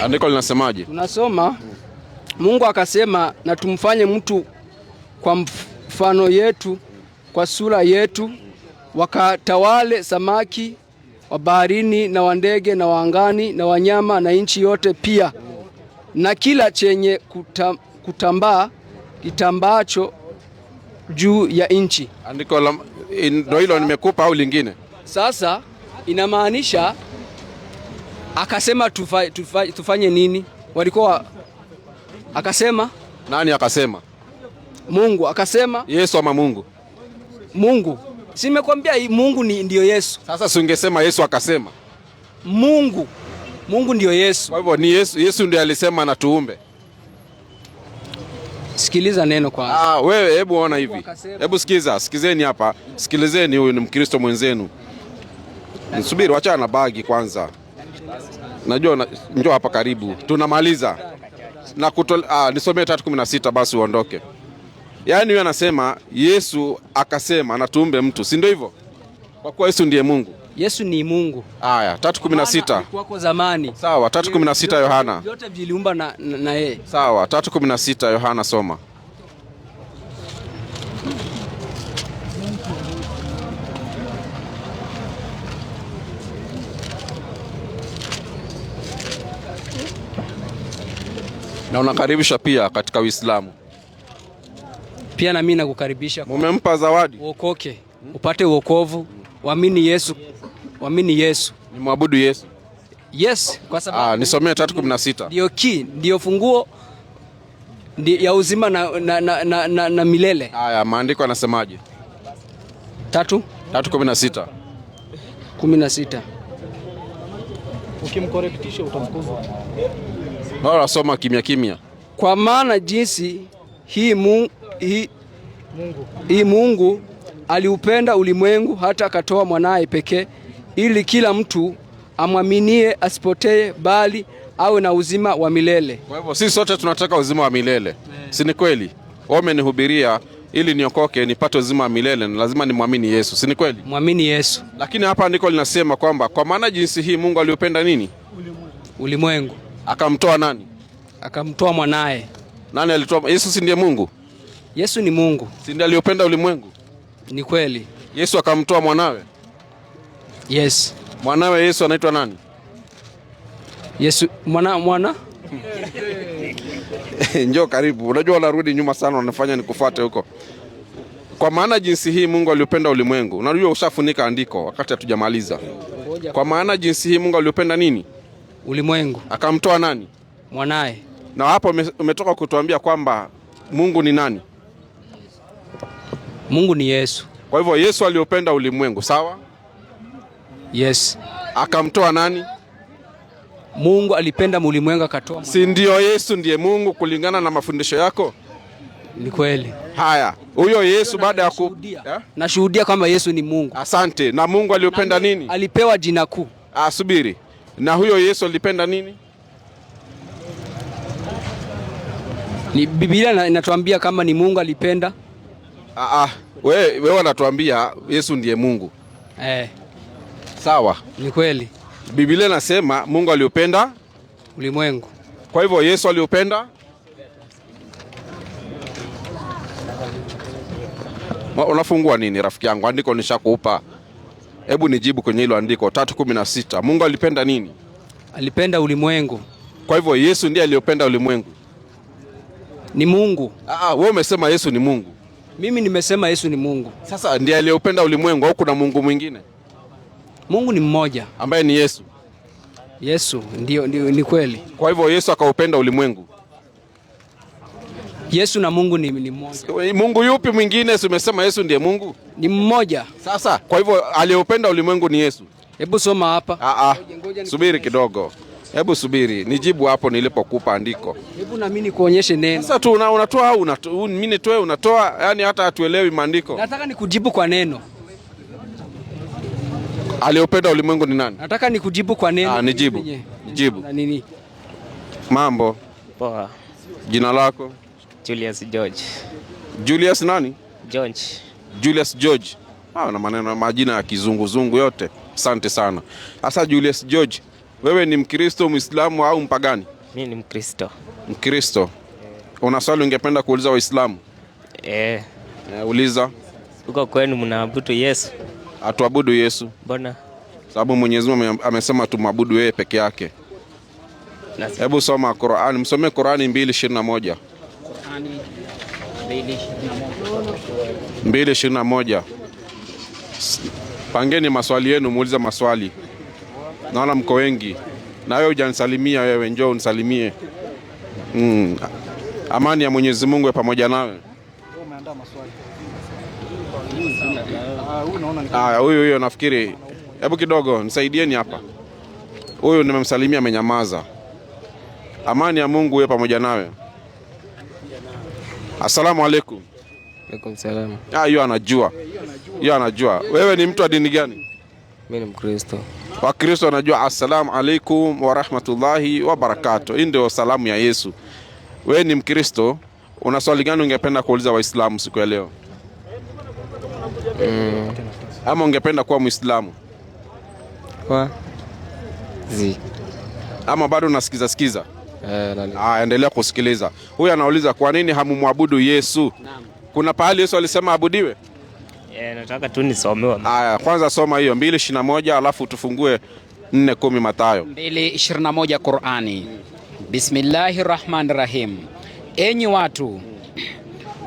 Andiko linasemaje? Tunasoma Mungu akasema na tumfanye mtu kwa mfano yetu, kwa sura yetu, wakatawale samaki wa baharini na wa ndege na wa angani na wanyama na nchi yote pia na kila chenye kutambaa kitambaacho juu ya nchi. Andiko ndio hilo nimekupa au lingine? Sasa inamaanisha akasema tufanye nini? Walikuwa akasema nani akasema? Mungu akasema. Yesu ama Mungu? Mungu. Si nimekwambia Mungu ndio Yesu. Sasa si ungesema Yesu akasema? Mungu ndio Yesu. Kwa hivyo ni Yesu ndiye alisema na tuumbe. Sikiliza neno kwanza. Wewe hebu ona hivi. Hebu sikizeni hapa. Sikilizeni, huyu ni Mkristo mwenzenu. Nisubiri, wacha na bagi kwanza. Najua njoo hapa karibu. Tunamaliza. Na nisomee 3:16 basi uondoke. Yaani yeye anasema Yesu akasema na tuumbe mtu, si ndio hivyo? Kwa kuwa Yesu ndiye Mungu. Yesu ni Mungu. Haya, 3:16. Kwa zamani. Sawa, 3:16 Yohana. Vyote viliumba na yeye. Sawa, 3:16 Yohana soma. Na unakaribisha pia katika Uislamu. Pia na mimi nakukaribisha. Mumempa zawadi. Uokoke, upate wokovu, uamini Yesu. Uamini Yesu. Ni muabudu Yesu. Yes, kwa sababu nisomee 3:16. Ndio ndio funguo ya uzima na milele. Haya, maandiko yanasemaje? 3:16. 16. Ukimkorektisha utamkuza. Bora soma kimya. Kwa maana jinsi hii Mungu aliupenda ulimwengu hata akatoa mwanae pekee ili kila mtu amwaminie asipotee bali awe na uzima wa milele. Kwa hivyo sisi sote tunataka uzima wa milele. Si ni kweli? Wewe umenihubiria ili niokoke nipate uzima wa milele na lazima nimwamini Yesu. Si ni kweli? Mwamini Yesu. Lakini hapa andiko linasema kwamba kwa maana jinsi hii Mungu aliupenda nini? Ulimwengu. Akamtoa nani? Akamtoa mwanae. Nani alitoa? Yesu si ndiye Mungu? Yesu ni Mungu. Si ndiye aliupenda ulimwengu? Ni kweli. Yesu akamtoa mwanawe? Yes. Mwanawe Yesu anaitwa nani? Yesu mwana Njoo karibu. Unajua unarudi nyuma sana, unafanya nikufuate huko. Kwa maana jinsi hii Mungu aliupenda ulimwengu. Unajua ushafunika andiko wakati hatujamaliza. Kwa maana jinsi hii Mungu aliupenda nini? Ulimwengu. Akamtoa nani? Mwanae. Na hapo umetoka kutuambia kwamba Mungu ni nani? Mungu ni Yesu. Kwa hivyo Yesu aliupenda ulimwengu, sawa? Yes. Akamtoa nani? Mungu alipenda ulimwengu akatoa. Si ndio Yesu ndiye Mungu kulingana na mafundisho yako? Ni kweli. Haya, huyo Yesu baada ya nashuhudia kwamba Yesu ni Mungu. Asante. Na Mungu aliupenda nini? Alipewa jina kuu. Subiri. Na huyo Yesu alipenda nini? Ni Biblia inatuambia kama ni Mungu alipenda. Wewe unatuambia Yesu ndiye Mungu. Sawa. Ni kweli. Biblia inasema Mungu aliupenda ulimwengu. Kwa hivyo Yesu aliupenda? Unafungua nini rafiki yangu? Andiko nishakupa. Hebu nijibu kwenye hilo andiko 3:16. Mungu alipenda nini? Alipenda ulimwengu. Kwa hivyo Yesu ndiye aliupenda ulimwengu. Ni Mungu. Wewe umesema Yesu ni Mungu. Mimi nimesema Yesu ni Mungu. Sasa ndiye aliupenda ulimwengu au kuna Mungu mwingine? Mungu ni mmoja ambaye ni Yesu. Yesu ndio ni kweli. Kwa hivyo Yesu akaupenda ulimwengu. Yesu na Mungu ni mmoja. Mungu yupi mwingine? Si umesema Yesu ndiye Mungu? Ni mmoja. Sasa kwa hivyo aliyeupenda ulimwengu ni Yesu. Hebu soma hapa. Subiri kidogo. Hebu subiri. Nijibu hapo nilipokupa andiko. Hebu na mimi nikuonyeshe neno. Sasa tu unatoa au mimi nitoe unatoa, yani hata hatuelewi maandiko. Nataka nikujibu kwa neno. Aliyeupenda ulimwengu ni nani? Nataka nikujibu kwa neno. Nijibu. Nijibu. Na nini? Mambo. Poa. Jina lako? Julius George. Julius nani? George. Julius George. Na maneno majina ya kizunguzungu yote. Asante sana. Sasa Julius George, Wewe ni Mkristo, Muislamu au mpagani? Mimi ni Mkristo. Mkristo. Una swali ungependa kuuliza Waislamu? Uliza. Huko kwenu mnaabudu Yesu? Atuabudu Yesu. Mbona? Sababu Mwenyezi Mungu amesema tumwabudu yeye peke yake. Hebu soma Qur'an, msomee Qur'ani 2:21. Qur'ani 2:21. 2:21. Pangeni maswali yenu, muulize maswali. Naona mko wengi. Na wewe hujanisalimia, wewe njoo unisalimie. Amani ya Mwenyezi Mungu pamoja nawe. Umeandaa maswali. Huyu nafikiri. Hebu kidogo nisaidieni hapa. Huyu nimemsalimia amenyamaza. Amani ya Mungu iwe pamoja nawe. Asalamu alaykum. Alaikum salaam. Hiyo anajua. Hiyo anajua. Wewe ni mtu wa dini gani? Mimi ni Mkristo. Wakristo wanajua assalamu alaikum wa rahmatullahi wa barakatuh. Hii ndio salamu ya Yesu. Wewe ni Mkristo, una swali gani ungependa kuuliza Waislamu siku ya leo? Ama ungependa kuwa Muislamu? Ama bado unasikiza? Endelea kusikiliza. Huyu anauliza kwa nini hamumwabudu Yesu? Kuna pahali Yesu alisema abudiwe? Nataka tu nisomewe. Kwanza soma hiyo 2:21 alafu tufungue 4:10 Mathayo. 2:21 Qur'ani. Bismillahirrahmanirrahim. Enyi watu,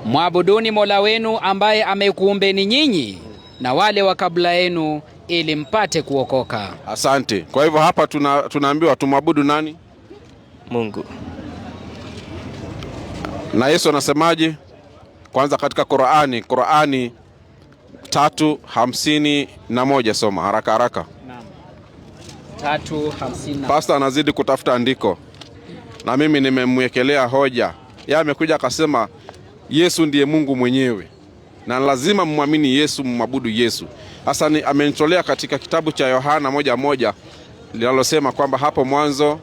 mwabuduni Mola wenu ambaye amekuumbeni nyinyi na wale wa kabla yenu ili mpate kuokoka. Asante. Kwa hivyo hapa tunaambiwa tumwabudu nani? Mungu. Na Yesu anasemaje? Kwanza katika Qur'ani 3:51 soma haraka. Naam. 3:50. Pastor anazidi kutafuta andiko. Na mimi nimemwekelea hoja. Yeye amekuja akasema Yesu ndiye Mungu mwenyewe. Na lazima muamini Yesu, mwabudu Yesu. Sasa amenitolea katika kitabu cha Yohana 1:1 linalosema kwamba hapo mwanzo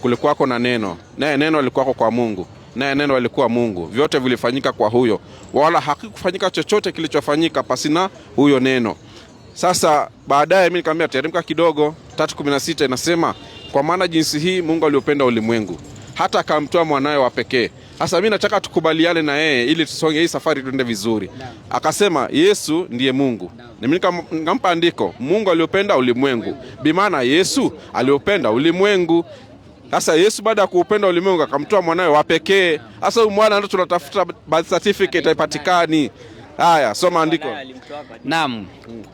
kulikuwako na neno. Naye neno lilikuwako kwa Mungu. Naye neno alikuwa Mungu. Vyote vilifanyika kwa huyo. Wala hakikufanyika chochote kilichofanyika pasina huyo neno. Sasa baadaye mimi nikamwambia teremka kidogo. 3:16 inasema kwa maana jinsi hii Mungu aliupenda ulimwengu hata akamtoa mwanae wa pekee. Sasa mimi nataka tukubaliane na yeye ili tusonge hii safari tuende vizuri. Akasema Yesu ndiye Mungu. Na mimi nikampa andiko, Mungu aliupenda ulimwengu. Bi maana Yesu aliupenda ulimwengu. Sasa Yesu baada ya kuupenda ulimwengu akamtoa mwanae wa pekee. Sasa huyu mwana ndio tunatafuta birth certificate haipatikani. Haya, soma andiko. Naam.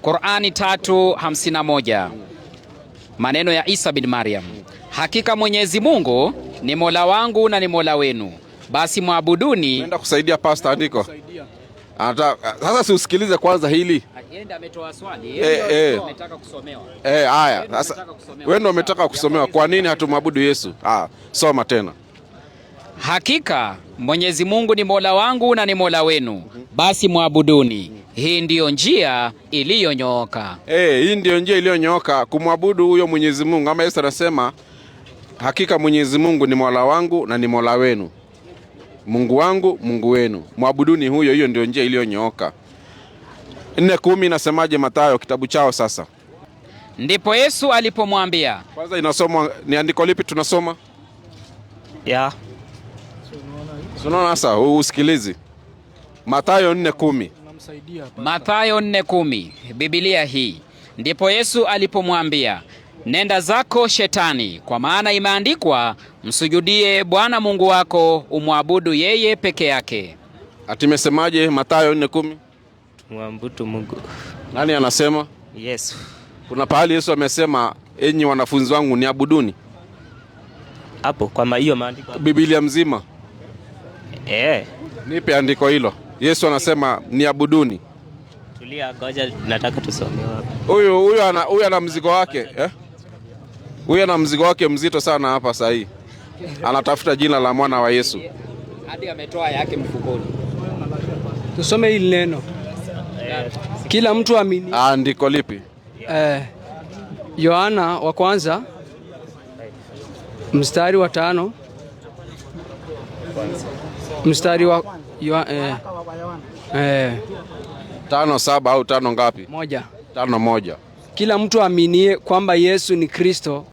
Qur'ani 3:51. Maneno ya Isa bin Maryam. Hakika Mwenyezi Mungu ni Mola wangu na ni Mola wenu. Basi mwabuduni. Naenda kusaidia pastor andiko. Sasa si usikilize kwanza hili. Yeye ametoa swali. Yeye ametaka kusomewa. Haya. Sasa wewe ndio umetaka kusomewa. Kwa nini hatumwabudu Yesu? Soma tena. Hakika Mwenyezi Mungu ni Mola wangu na ni Mola wenu. Basi mwabuduni. Hii ndiyo njia iliyonyooka. Hii ndiyo njia iliyonyooka kumwabudu huyo Mwenyezi Mungu. Ama Yesu anasema hakika Mwenyezi Mungu ni Mola wangu na ni Mola wenu. Mungu wangu, Mungu wenu. Mwabuduni huyo, hiyo ndio njia iliyonyooka. 4:10 inasemaje Mathayo kitabu chao sasa? Ndipo Yesu alipomwambia. Kwanza inasomwa ni andiko lipi tunasoma? Unaona sasa usikilizi. Mathayo 4:10. Mathayo 4:10. Biblia hii. Ndipo Yesu alipomwambia, nenda zako Shetani, kwa maana imeandikwa, msujudie Bwana Mungu wako, umwabudu yeye peke yake. Atimesemaje Mathayo 4:10? Tumwabudu Mungu. Nani anasema? Yesu. Kuna pahali Yesu amesema enyi wanafunzi wangu niabuduni? Hapo kwa hiyo maandiko. Biblia mzima. Nipe andiko hilo. Yesu anasema niabuduni. Tulia ngoja nataka tusomewe hapa. Huyu ana mzigo wake, Huyu ana mzigo wake mzito sana hapa sasa hivi. Anatafuta jina la mwana wa Yesu. Hadi ametoa yake mfukoni. Tusome hili neno. Kila mtu amini. Andiko lipi? Yohana wa kwanza mstari wa 5. Mstari wa 5:7 au 5 ngapi? 1. 5:1. Kila mtu aminie kwamba Yesu ni Kristo